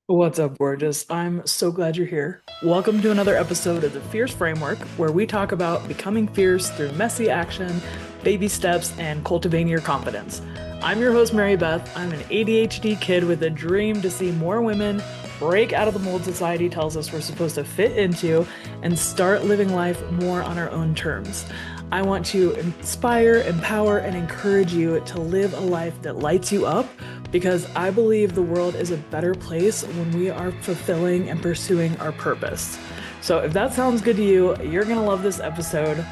What's up, gorgeous? I'm so glad you're here. Welcome to another episode of the Fierce Framework, where we talk about becoming fierce through messy action, baby steps, and cultivating your confidence. I'm your host, Mary Beth. I'm an ADHD kid with a dream to see more women break out of the mold society tells us we're supposed to fit into and start living life more on our own terms. I want to inspire, empower, and encourage you to live a life that lights you up because I believe the world is a better place when we are fulfilling and pursuing our purpose. So, if that sounds good to you, you're going to love this episode.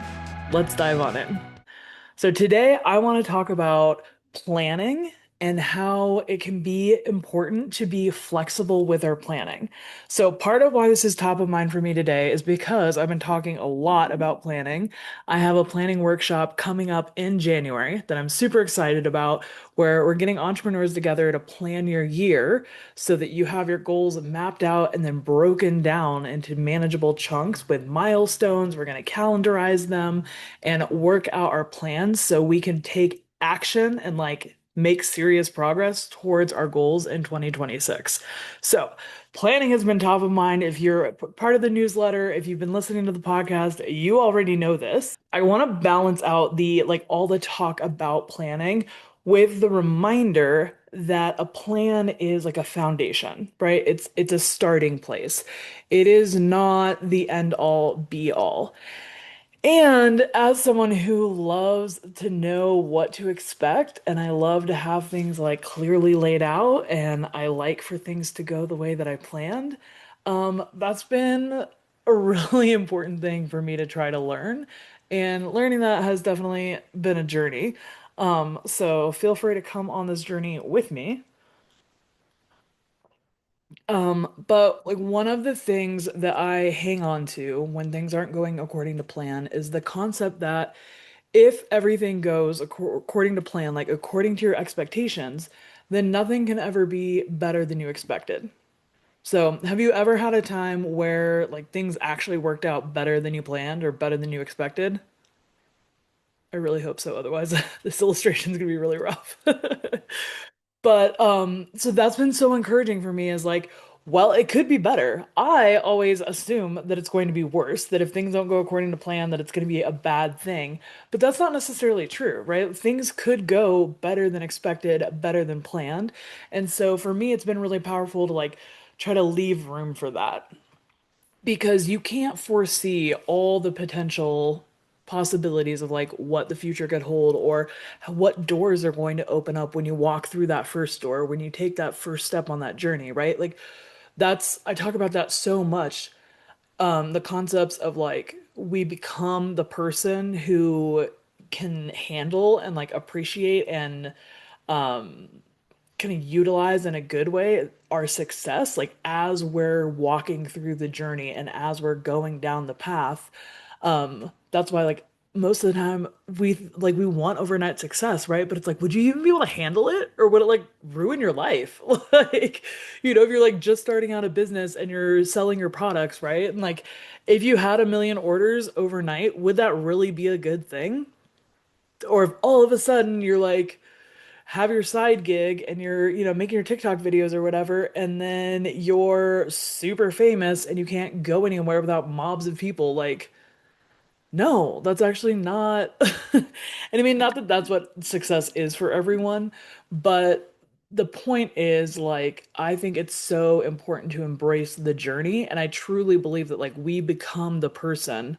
Let's dive on it. So, today I want to talk about planning and how it can be important to be flexible with our planning. So, part of why this is top of mind for me today is because I've been talking a lot about planning. I have a planning workshop coming up in January that I'm super excited about, where we're getting entrepreneurs together to plan your year so that you have your goals mapped out and then broken down into manageable chunks with milestones. We're going to calendarize them and work out our plans so we can take action and make serious progress towards our goals in 2026. So, planning has been top of mind. If you're part of the newsletter, if you've been listening to the podcast, you already know this. I want to balance out the all the talk about planning with the reminder that a plan is like a foundation, right? It's a starting place. It is not the end all be all. And as someone who loves to know what to expect, and I love to have things like clearly laid out, and I like for things to go the way that I planned, that's been a really important thing for me to try to learn. And learning that has definitely been a journey. So feel free to come on this journey with me. But like one of the things that I hang on to when things aren't going according to plan is the concept that if everything goes according to plan, like according to your expectations, then nothing can ever be better than you expected. So, have you ever had a time where like things actually worked out better than you planned or better than you expected? I really hope so. Otherwise, this illustration is gonna be really rough. But so that's been so encouraging for me is like, well, it could be better. I always assume that it's going to be worse, that if things don't go according to plan, that it's going to be a bad thing. But that's not necessarily true, right? Things could go better than expected, better than planned. And so for me, it's been really powerful to like try to leave room for that because you can't foresee all the potential possibilities of like what the future could hold or what doors are going to open up when you walk through that first door, when you take that first step on that journey, right? Like that's I talk about that so much. The concepts of like we become the person who can handle and like appreciate and kind of utilize in a good way our success, like as we're walking through the journey and as we're going down the path. That's why like most of the time we want overnight success, right? But it's like, would you even be able to handle it? Or would it like ruin your life? Like, if you're like just starting out a business and you're selling your products, right? And like if you had a million orders overnight, would that really be a good thing? Or if all of a sudden you're like have your side gig and you're, making your TikTok videos or whatever, and then you're super famous and you can't go anywhere without mobs of people. Like, no, that's actually not. And I mean, not that that's what success is for everyone, but the point is, like, I think it's so important to embrace the journey. And I truly believe that, like, we become the person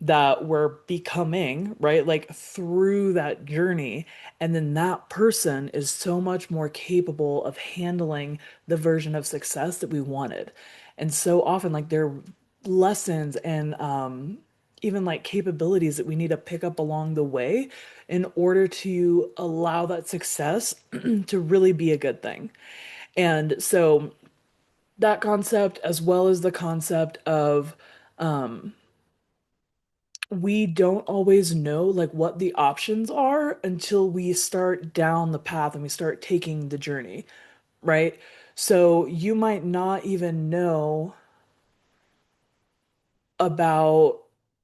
that we're becoming, right? Like through that journey. And then that person is so much more capable of handling the version of success that we wanted. And so often, like, there are lessons and even like capabilities that we need to pick up along the way in order to allow that success to really be a good thing. And so that concept, as well as the concept of we don't always know like what the options are until we start down the path and we start taking the journey, right? So you might not even know about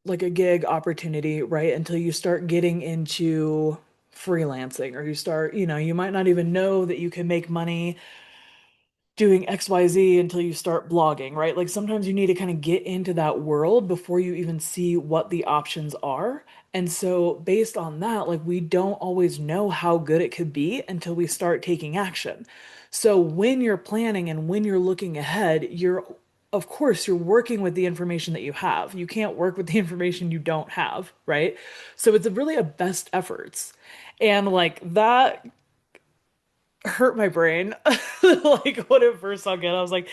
like a gig opportunity, right? Until you start getting into freelancing or you start, you might not even know that you can make money doing XYZ until you start blogging, right? Like sometimes you need to kind of get into that world before you even see what the options are. And so, based on that, like we don't always know how good it could be until we start taking action. So, when you're planning and when you're looking ahead, of course, you're working with the information that you have. You can't work with the information you don't have, right? So, it's really a best efforts. And like that hurt my brain. Like when it first sunk in, I was like,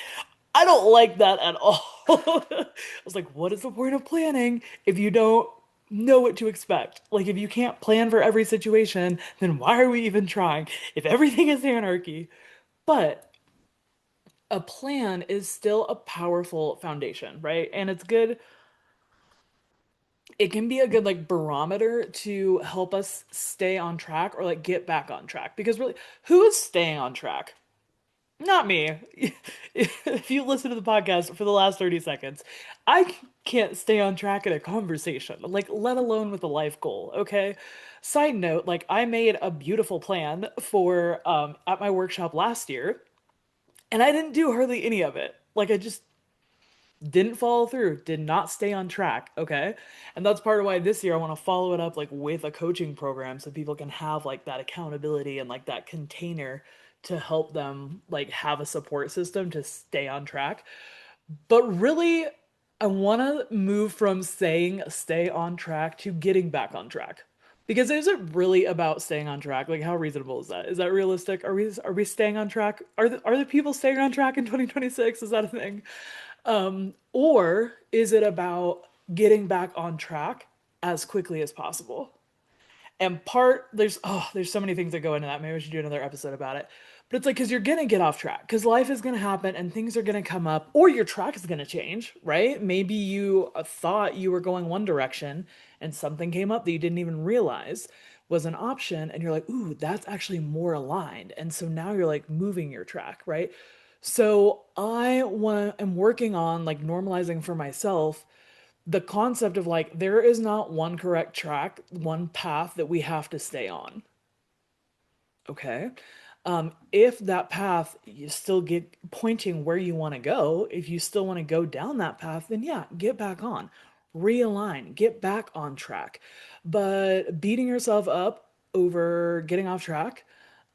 I don't like that at all. I was like, what is the point of planning if you don't know what to expect? Like, if you can't plan for every situation, then why are we even trying? If everything is anarchy. But a plan is still a powerful foundation, right? And it's good. It can be a good like barometer to help us stay on track or like get back on track. Because really, who is staying on track? Not me. If you listen to the podcast for the last 30 seconds, I can't stay on track in a conversation, like, let alone with a life goal, okay? Side note, like, I made a beautiful plan for at my workshop last year, and I didn't do hardly any of it. Like, I just didn't follow through, did not stay on track, okay? And that's part of why this year I want to follow it up like with a coaching program so people can have like that accountability and like that container to help them like have a support system to stay on track. But really, I want to move from saying stay on track to getting back on track. Because is it really about staying on track? Like, how reasonable is that? Is that realistic? Are we staying on track? Are the people staying on track in 2026? Is that a thing? Or is it about getting back on track as quickly as possible? And there's so many things that go into that. Maybe we should do another episode about it. But it's like because you're gonna get off track because life is gonna happen and things are gonna come up, or your track is gonna change, right? Maybe you thought you were going one direction and something came up that you didn't even realize was an option, and you're like, ooh, that's actually more aligned. And so now you're like moving your track, right? So I'm working on like normalizing for myself the concept of like there is not one correct track, one path that we have to stay on. Okay. If that path you still get pointing where you want to go, if you still want to go down that path, then yeah, get back on, realign, get back on track. But beating yourself up over getting off track,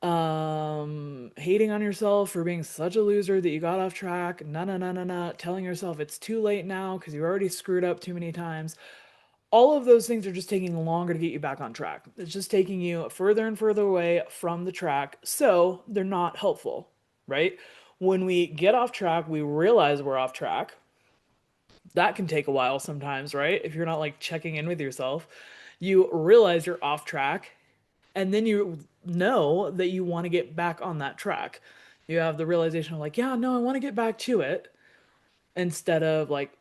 hating on yourself for being such a loser that you got off track, telling yourself it's too late now because you already screwed up too many times, all of those things are just taking longer to get you back on track. It's just taking you further and further away from the track, so they're not helpful, right? When we get off track, we realize we're off track. That can take a while sometimes, right? If you're not like checking in with yourself, you realize you're off track, and then you know that you want to get back on that track. You have the realization of like, yeah, no, I want to get back to it instead of like,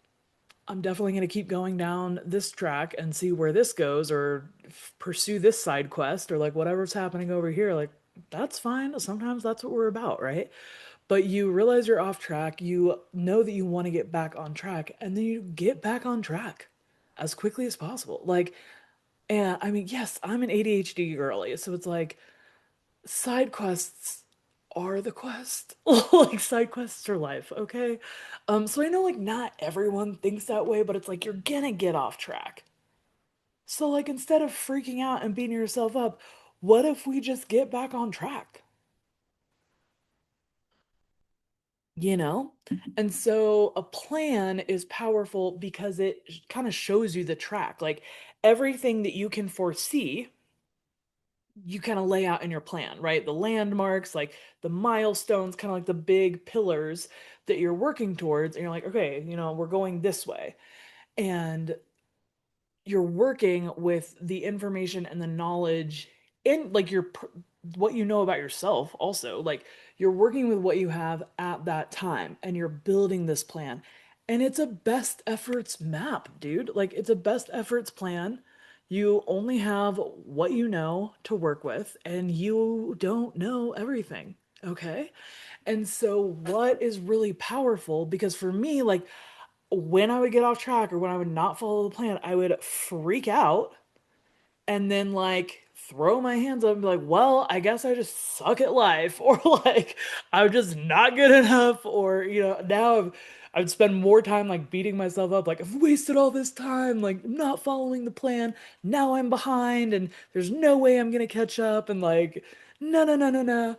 I'm definitely going to keep going down this track and see where this goes or pursue this side quest or like whatever's happening over here. Like, that's fine. Sometimes that's what we're about, right? But you realize you're off track. You know that you want to get back on track and then you get back on track as quickly as possible. Like, and I mean, yes, I'm an ADHD girly. So it's like side quests are the quest. Like side quests are life, okay? So I know like not everyone thinks that way, but it's like you're gonna get off track. So like instead of freaking out and beating yourself up, what if we just get back on track? You know? And so a plan is powerful because it kind of shows you the track. Like everything that you can foresee you kind of lay out in your plan, right? The landmarks, like the milestones, kind of like the big pillars that you're working towards. And you're like, okay, we're going this way. And you're working with the information and the knowledge in like what you know about yourself also. Like you're working with what you have at that time and you're building this plan. And it's a best efforts map, dude. Like it's a best efforts plan. You only have what you know to work with and you don't know everything. Okay? And so what is really powerful because for me like when I would get off track or when I would not follow the plan, I would freak out and then like throw my hands up and be like, well, I guess I just suck at life, or like I'm just not good enough, or now I've spent more time like beating myself up, like I've wasted all this time, like not following the plan. Now I'm behind, and there's no way I'm gonna catch up, and like no, no, no, no, no.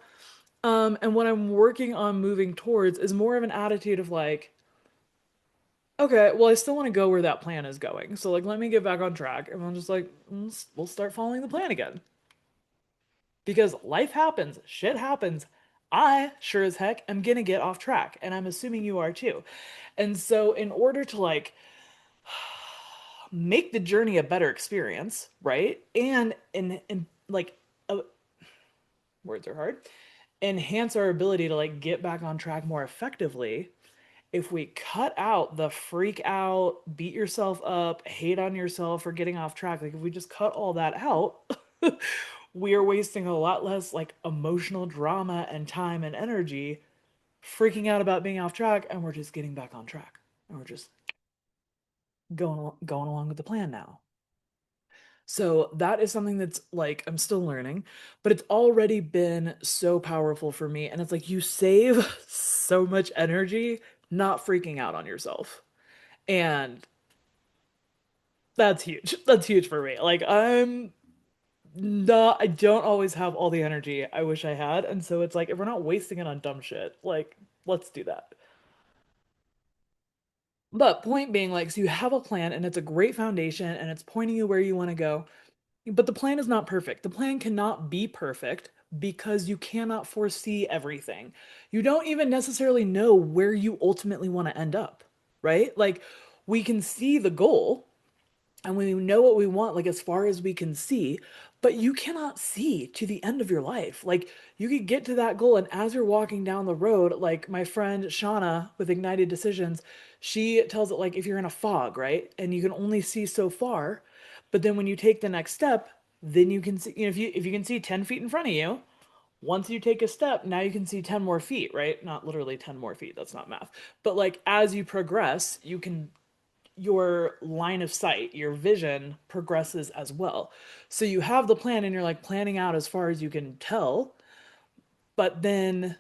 And what I'm working on moving towards is more of an attitude of like, okay, well, I still want to go where that plan is going. So like, let me get back on track, and I'm just like, we'll start following the plan again. Because life happens, shit happens. I sure as heck am gonna get off track, and I'm assuming you are too. And so, in order to like make the journey a better experience, right? And like words are hard. Enhance our ability to like get back on track more effectively. If we cut out the freak out, beat yourself up, hate on yourself for getting off track, like if we just cut all that out, we are wasting a lot less like emotional drama and time and energy freaking out about being off track, and we're just getting back on track. And we're just going along with the plan now. So that is something that's like I'm still learning, but it's already been so powerful for me. And it's like you save so much energy not freaking out on yourself. And that's huge. That's huge for me. Like I don't always have all the energy I wish I had. And so it's like if we're not wasting it on dumb shit, like let's do that. But point being, like, so you have a plan and it's a great foundation and it's pointing you where you want to go. But the plan is not perfect. The plan cannot be perfect because you cannot foresee everything. You don't even necessarily know where you ultimately want to end up, right? Like, we can see the goal and we know what we want, like, as far as we can see, but you cannot see to the end of your life. Like, you could get to that goal, and as you're walking down the road, like my friend Shauna with Ignited Decisions, she tells it like if you're in a fog, right? And you can only see so far, but then when you take the next step, then you can see, if you can see 10 feet in front of you, once you take a step, now you can see 10 more feet, right? Not literally 10 more feet, that's not math. But like as you progress, you can your line of sight, your vision progresses as well. So you have the plan and you're like planning out as far as you can tell, but then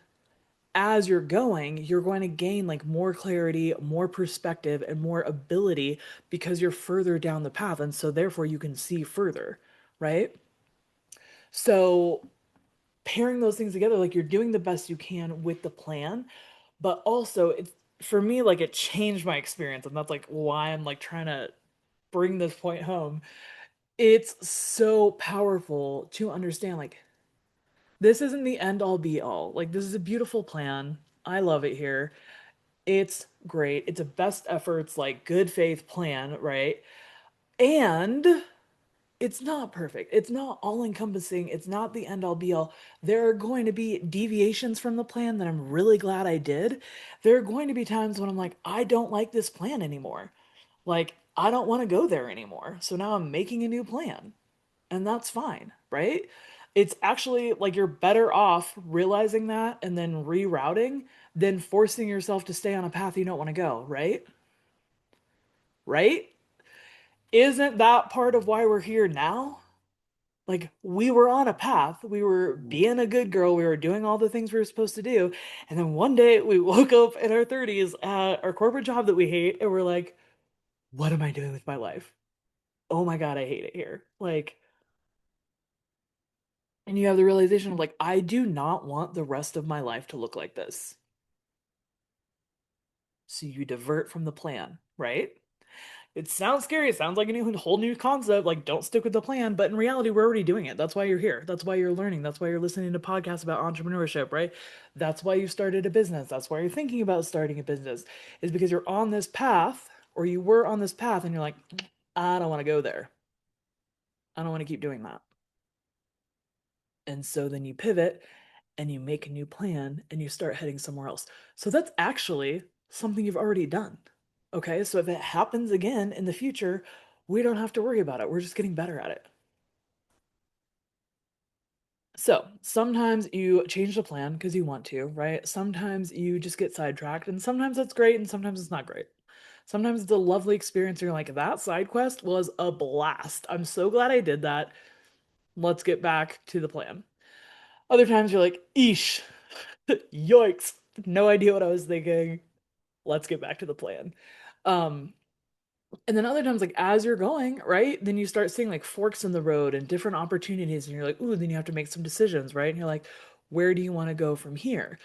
as you're going to gain like more clarity, more perspective, and more ability because you're further down the path. And so therefore you can see further, right? So pairing those things together, like you're doing the best you can with the plan, but also it's for me, like it changed my experience. And that's like why I'm like trying to bring this point home. It's so powerful to understand like this isn't the end all be all. Like this is a beautiful plan. I love it here. It's great. It's a best efforts like good faith plan, right? And it's not perfect. It's not all encompassing. It's not the end all be all. There are going to be deviations from the plan that I'm really glad I did. There are going to be times when I'm like, I don't like this plan anymore. Like, I don't want to go there anymore. So now I'm making a new plan. And that's fine, right? It's actually like you're better off realizing that and then rerouting than forcing yourself to stay on a path you don't want to go, right? Right? Isn't that part of why we're here now? Like we were on a path, we were being a good girl, we were doing all the things we were supposed to do, and then one day we woke up in our 30s at our corporate job that we hate, and we're like, what am I doing with my life? Oh my God, I hate it here. Like, and you have the realization of like, I do not want the rest of my life to look like this. So you divert from the plan, right? It sounds scary. It sounds like a whole new concept. Like, don't stick with the plan. But in reality, we're already doing it. That's why you're here. That's why you're learning. That's why you're listening to podcasts about entrepreneurship, right? That's why you started a business. That's why you're thinking about starting a business, is because you're on this path, or you were on this path, and you're like, I don't want to go there. I don't want to keep doing that. And so then you pivot and you make a new plan and you start heading somewhere else. So that's actually something you've already done. Okay. So if it happens again in the future, we don't have to worry about it. We're just getting better at it. So sometimes you change the plan because you want to, right? Sometimes you just get sidetracked, and sometimes that's great, and sometimes it's not great. Sometimes it's a lovely experience. And you're like, that side quest was a blast. I'm so glad I did that. Let's get back to the plan. Other times you're like, eesh, yikes, no idea what I was thinking. Let's get back to the plan. Um, and then other times, like as you're going, right, then you start seeing like forks in the road and different opportunities, and you're like, ooh, then you have to make some decisions, right? And you're like, where do you want to go from here?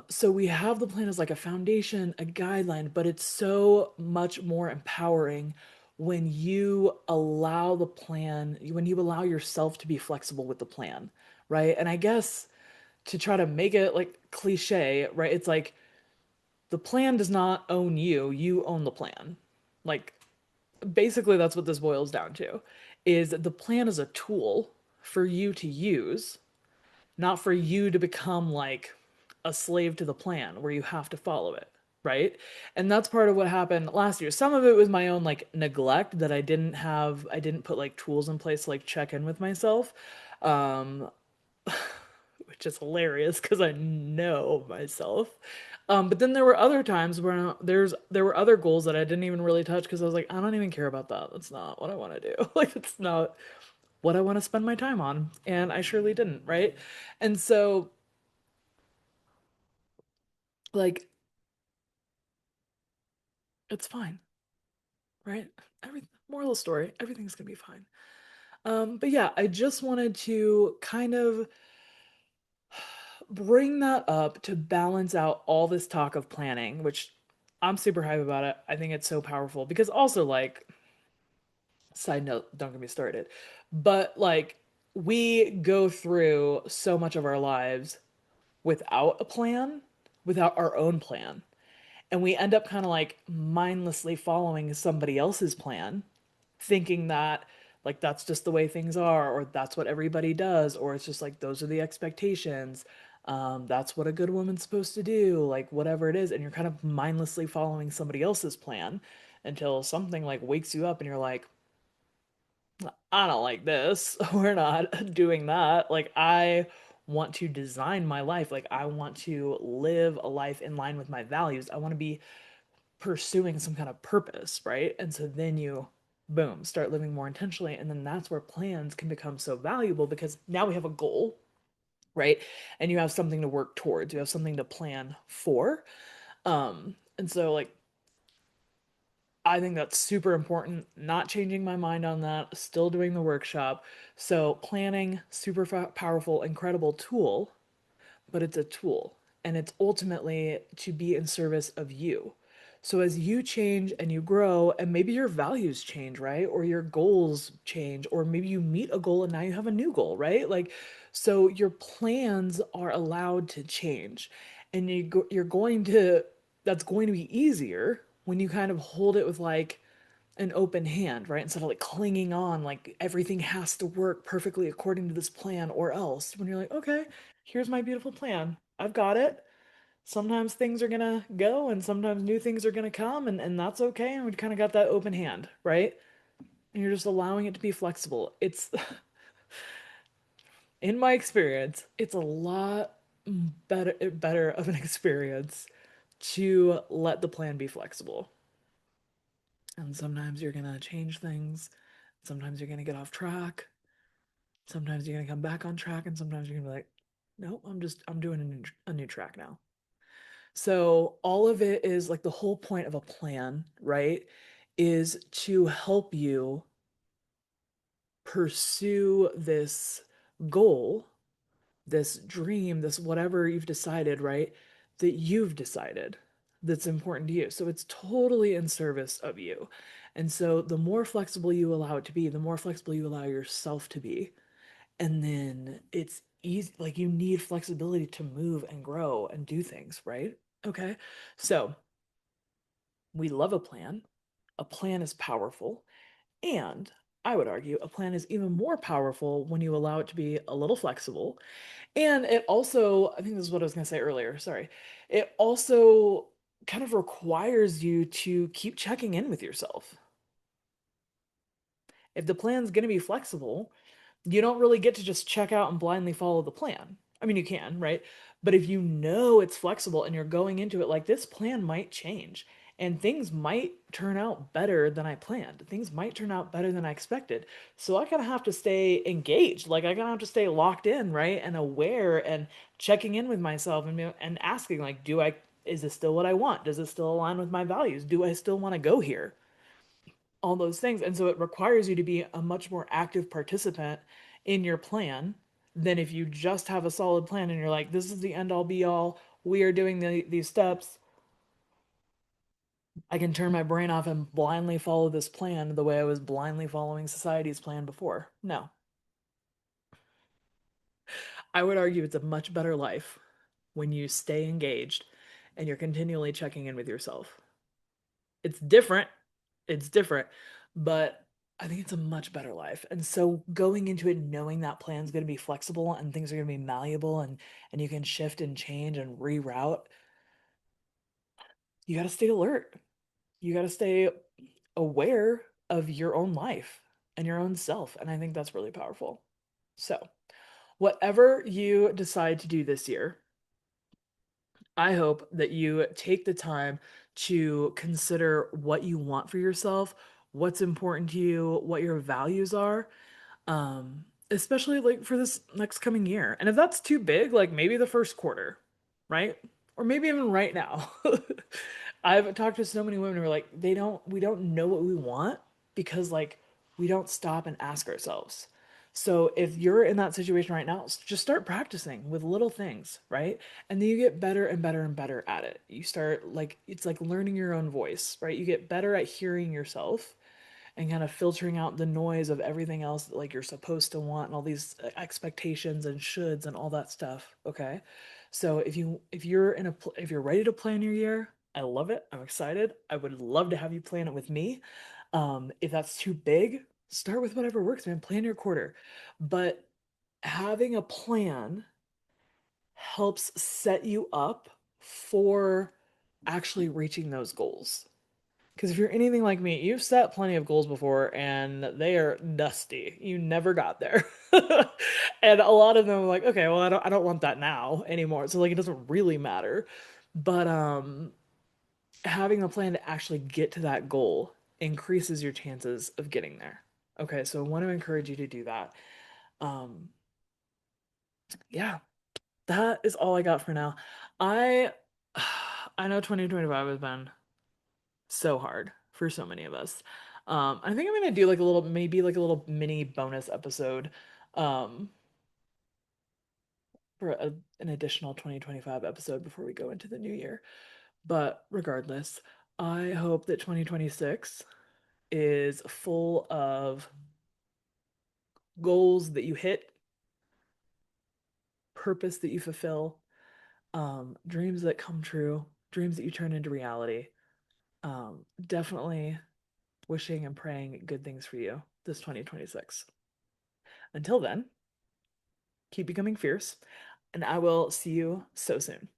So we have the plan as like a foundation, a guideline, but it's so much more empowering when you allow the plan, when you allow yourself to be flexible with the plan, right? And I guess to try to make it like cliche, right? It's like the plan does not own you, you own the plan. Like basically that's what this boils down to is that the plan is a tool for you to use, not for you to become like a slave to the plan where you have to follow it, right? And that's part of what happened last year. Some of it was my own like neglect that I didn't put like tools in place to like check in with myself. Um which is hilarious because I know myself. But then there were other times where there were other goals that I didn't even really touch because I was like, I don't even care about that. That's not what I want to do. Like it's not what I want to spend my time on. And I surely didn't, right? And so like it's fine, right? Every moral of the story, everything's gonna be fine. But yeah, I just wanted to kind of bring that up to balance out all this talk of planning, which I'm super hype about it. I think it's so powerful because also like side note, don't get me started. But like we go through so much of our lives without a plan, without our own plan. And we end up kind of like mindlessly following somebody else's plan, thinking that like that's just the way things are, or that's what everybody does, or it's just like those are the expectations. That's what a good woman's supposed to do, like whatever it is. And you're kind of mindlessly following somebody else's plan until something like wakes you up and you're like, I don't like this. We're not doing that. Like, I want to design my life. Like, I want to live a life in line with my values. I want to be pursuing some kind of purpose, right? And so then you, boom, start living more intentionally. And then that's where plans can become so valuable because now we have a goal, right? And you have something to work towards, you have something to plan for. And so, like, I think that's super important. Not changing my mind on that, still doing the workshop. So, planning, super powerful, incredible tool, but it's a tool and it's ultimately to be in service of you. So as you change and you grow, and maybe your values change, right? Or your goals change, or maybe you meet a goal and now you have a new goal, right? Like, so your plans are allowed to change. And you're going to, that's going to be easier when you kind of hold it with like an open hand, right? Instead of like clinging on, like everything has to work perfectly according to this plan, or else when you're like, okay, here's my beautiful plan. I've got it. Sometimes things are gonna go and sometimes new things are gonna come, and that's okay. And we kind of got that open hand, right? And you're just allowing it to be flexible. It's, in my experience, it's a lot better of an experience to let the plan be flexible. And sometimes you're gonna change things. Sometimes you're gonna get off track. Sometimes you're gonna come back on track, and sometimes you're gonna be like, "No, I'm doing a new track now." So all of it is like the whole point of a plan, right? Is to help you pursue this goal, this dream, this whatever you've decided, right? That you've decided that's important to you. So it's totally in service of you. And so the more flexible you allow it to be, the more flexible you allow yourself to be, and then it's easy, like you need flexibility to move and grow and do things, right? Okay. So we love a plan. A plan is powerful. And I would argue a plan is even more powerful when you allow it to be a little flexible. And it also, I think this is what I was going to say earlier, sorry. It also kind of requires you to keep checking in with yourself. If the plan's going to be flexible, you don't really get to just check out and blindly follow the plan. I mean, you can, right? But if you know it's flexible and you're going into it like this plan might change and things might turn out better than I planned. Things might turn out better than I expected. So I kind of have to stay engaged. Like I kind of have to stay locked in, right? And aware and checking in with myself and asking like, is this still what I want? Does it still align with my values? Do I still want to go here? All those things. And so it requires you to be a much more active participant in your plan than if you just have a solid plan and you're like, this is the end all be all. We are doing these steps. I can turn my brain off and blindly follow this plan the way I was blindly following society's plan before. No, I would argue it's a much better life when you stay engaged and you're continually checking in with yourself. It's different. It's different, but I think it's a much better life. And so going into it knowing that plan's going to be flexible and things are going to be malleable and you can shift and change and reroute, you got to stay alert. You got to stay aware of your own life and your own self. And I think that's really powerful. So, whatever you decide to do this year, I hope that you take the time to consider what you want for yourself, what's important to you, what your values are, especially like for this next coming year. And if that's too big, like maybe the first quarter, right? Or maybe even right now. I've talked to so many women who are like, we don't know what we want because like we don't stop and ask ourselves. So if you're in that situation right now, just start practicing with little things, right? And then you get better and better and better at it. You start like, it's like learning your own voice, right? You get better at hearing yourself and kind of filtering out the noise of everything else that like you're supposed to want and all these expectations and shoulds and all that stuff. Okay. So if you're ready to plan your year, I love it. I'm excited. I would love to have you plan it with me. If that's too big, start with whatever works, man. Plan your quarter. But having a plan helps set you up for actually reaching those goals. Because if you're anything like me, you've set plenty of goals before and they are dusty. You never got there. And a lot of them are like, okay, well, I don't want that now anymore. So like it doesn't really matter. But having a plan to actually get to that goal increases your chances of getting there. Okay, so I want to encourage you to do that. Um, yeah, that is all I got for now. I I know 2025 has been so hard for so many of us. I think I'm gonna do like a little, maybe like a little mini bonus episode, um, for an additional 2025 episode before we go into the new year. But regardless, I hope that 2026 is full of goals that you hit, purpose that you fulfill, dreams that come true, dreams that you turn into reality. Definitely wishing and praying good things for you this 2026. Until then, keep becoming fierce, and I will see you so soon.